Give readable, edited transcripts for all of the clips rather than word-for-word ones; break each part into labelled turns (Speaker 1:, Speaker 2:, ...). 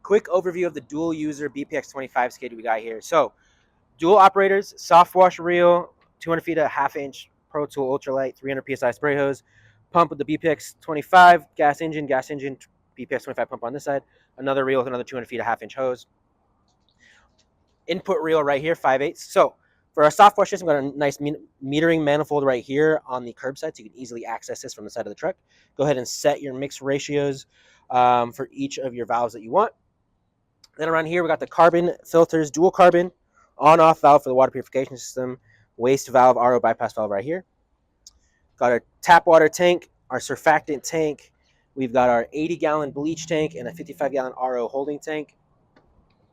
Speaker 1: quick overview of the dual user BPX 25 skid we got here. So dual operators, soft wash reel, 200 feet, a half-inch Pro Tool ultralight, 300 psi spray hose, pump with the BPX 25, gas engine, BPX 25 pump on this side, another reel with another 200 feet, a half-inch hose. Input reel right here, 5/8. So for our soft wash system, we've got a nice metering manifold right here on the curb side, so you can easily access this from the side of the truck. Go ahead and set your mix ratios for each of your valves that you want. Then around here, we got the carbon filters, dual carbon, on-off valve for the water purification system, waste valve, RO bypass valve right here. Got our tap water tank, our surfactant tank. We've got our 80-gallon bleach tank and a 55-gallon RO holding tank.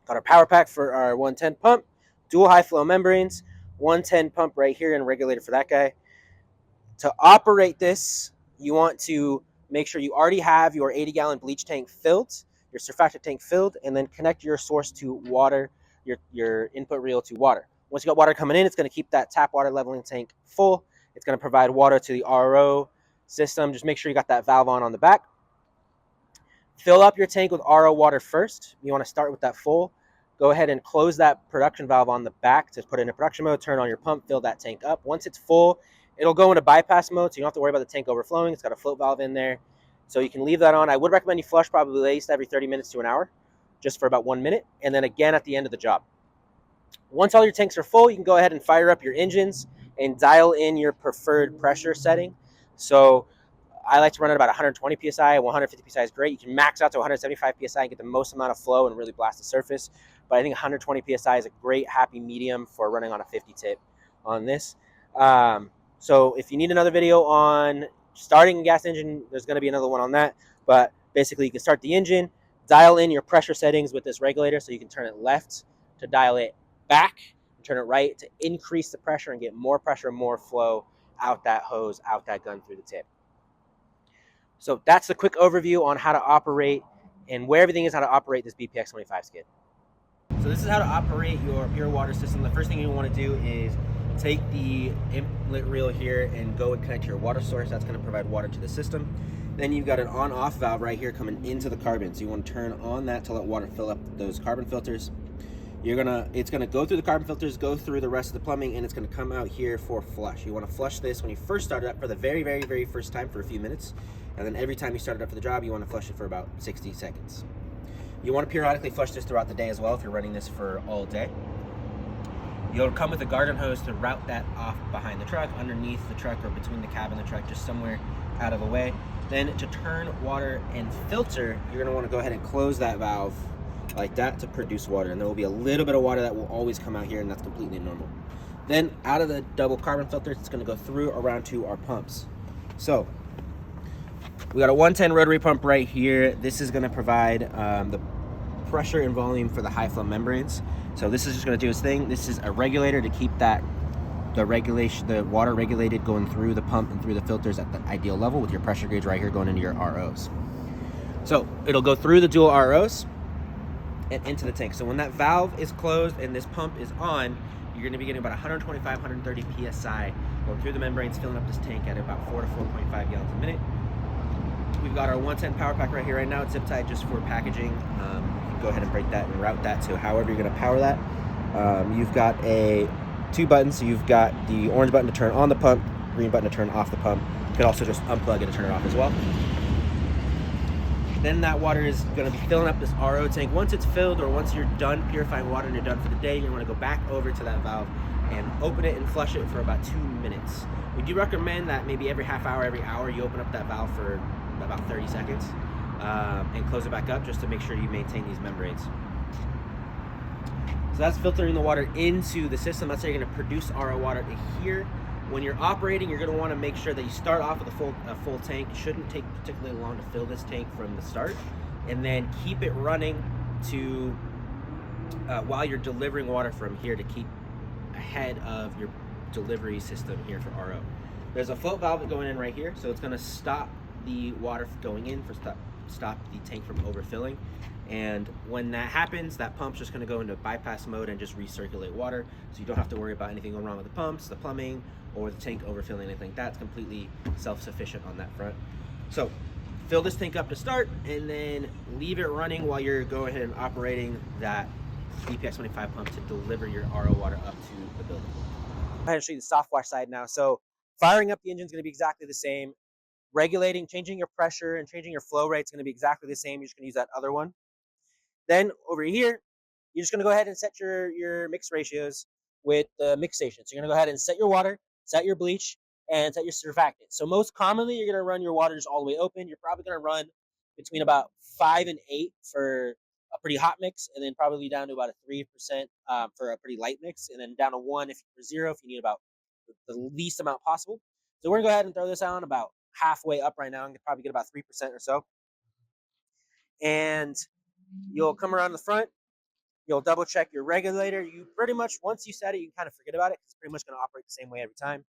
Speaker 1: Got our power pack for our 110 pump, dual high flow membranes, 110 pump right here and regulator for that guy. To operate this, you want to make sure you already have your 80-gallon bleach tank filled, your surfactant tank filled, and then connect your source to water, your input reel to water. Once you got water coming in, it's going to keep that tap water leveling tank full. It's going to provide water to the RO system. Just make sure you got that valve on the back. Fill up your tank with RO water first. You want to start with that full. Go ahead and close that production valve on the back to put it in production mode. Turn on your pump, fill that tank up. Once it's full, it'll go into bypass mode, so you don't have to worry about the tank overflowing. It's got a float valve in there, so you can leave that on. I would recommend you flush probably at least every 30 minutes to an hour, just for about 1 minute, and then again at the end of the job. Once all your tanks are full, you can go ahead and fire up your engines and dial in your preferred pressure setting. So I like to run at about 120 psi. 150 psi is great. You can max out to 175 psi and get the most amount of flow and really blast the surface. But I think 120 psi is a great happy medium for running on a 50 tip on this. So if you need another video on starting a gas engine, there's going to be another one on that. But basically, you can start the engine, dial in your pressure settings with this regulator, so you can turn it left to dial it back, and turn it right to increase the pressure and get more pressure, more flow out that hose, out that gun through the tip. So that's the quick overview on how to operate and where everything is, how to operate this BPX 25 skid. So this is how to operate your pure water system. The first thing you want to do is take the inlet reel here and go and connect to your water source. That's going to provide water to the system. Then you've got an on-off valve right here coming into the carbon. So you want to turn on that to let water fill up those carbon filters. It's gonna go through the carbon filters, go through the rest of the plumbing, and it's gonna come out here for flush. You want to flush this when you first start it up for the very first time for a few minutes, and then every time you start it up for the job, you want to flush it for about 60 seconds. You want to periodically flush this throughout the day as well if you're running this for all day. You'll come with a garden hose to route that off behind the truck, underneath the truck, or between the cab and the truck, just somewhere out of the way. Then to turn water and filter, you're gonna want to go ahead and close that valve like that to produce water, and there will be a little bit of water that will always come out here, and that's completely normal. Then out of the double carbon filters, it's going to go through around to our pumps. So we got a 110 rotary pump right here. This is going to provide the pressure and volume for the high flow membranes. So this is just going to do its thing. This is a regulator to keep the water regulated going through the pump and through the filters at the ideal level, with your pressure gauge right here going into your ROs. So it'll go through the dual ROs and into the tank. So when that valve is closed and this pump is on, you're going to be getting about 125, 130 psi going through the membranes, filling up this tank at about 4 to 4.5 gallons a minute. We've got our 110 power pack right here right now. It's zip tied just for packaging. You can go ahead and break that and route that to however you're going to power that. You've got two buttons. So you've got the orange button to turn on the pump, green button to turn off the pump. You can also just unplug it to turn it off as well. Then that water is going to be filling up this RO tank. Once it's filled, or once you're done purifying water and you're done for the day, you're going to go back over to that valve and open it and flush it for about 2 minutes. We do recommend that maybe every half hour, every hour, you open up that valve for about 30 seconds and close it back up, just to make sure you maintain these membranes. So that's filtering the water into the system. That's how you're going to produce RO water to here. When you're operating, you're going to want to make sure that you start off with a full tank. It shouldn't take particularly long to fill this tank from the start, and then keep it running to while you're delivering water from here, to keep ahead of your delivery system here for RO. There's a float valve going in right here, so it's going to stop the water going in, stop the tank from overfilling. And when that happens, that pump's just going to go into bypass mode and just recirculate water, so you don't have to worry about anything going wrong with the pumps, the plumbing, or the tank overfilling, anything like that. It's completely self-sufficient on that front. So fill this tank up to start, and then leave it running while you're going ahead and operating that BPX 25 pump to deliver your RO water up to the building. Go ahead and show you the soft wash side now. So firing up the engine is going to be exactly the same. Regulating, changing your pressure and changing your flow rate is going to be exactly the same. You're just going to use that other one. Then over here, you're just going to go ahead and set your mix ratios with the mix station. So you're going to go ahead and set your water, set your bleach, and set your surfactant. So most commonly, you're going to run your water just all the way open. You're probably going to run between about 5 and 8 for a pretty hot mix, and then probably down to about a 3% for a pretty light mix, and then down to 1 if for 0 if you need about the least amount possible. So we're going to go ahead and throw this on about halfway up right now. I'm going to probably get about 3% or so. And you'll come around the front. You'll double check your regulator. You pretty much, once you set it, you can kind of forget about it because it's pretty much going to operate the same way every time.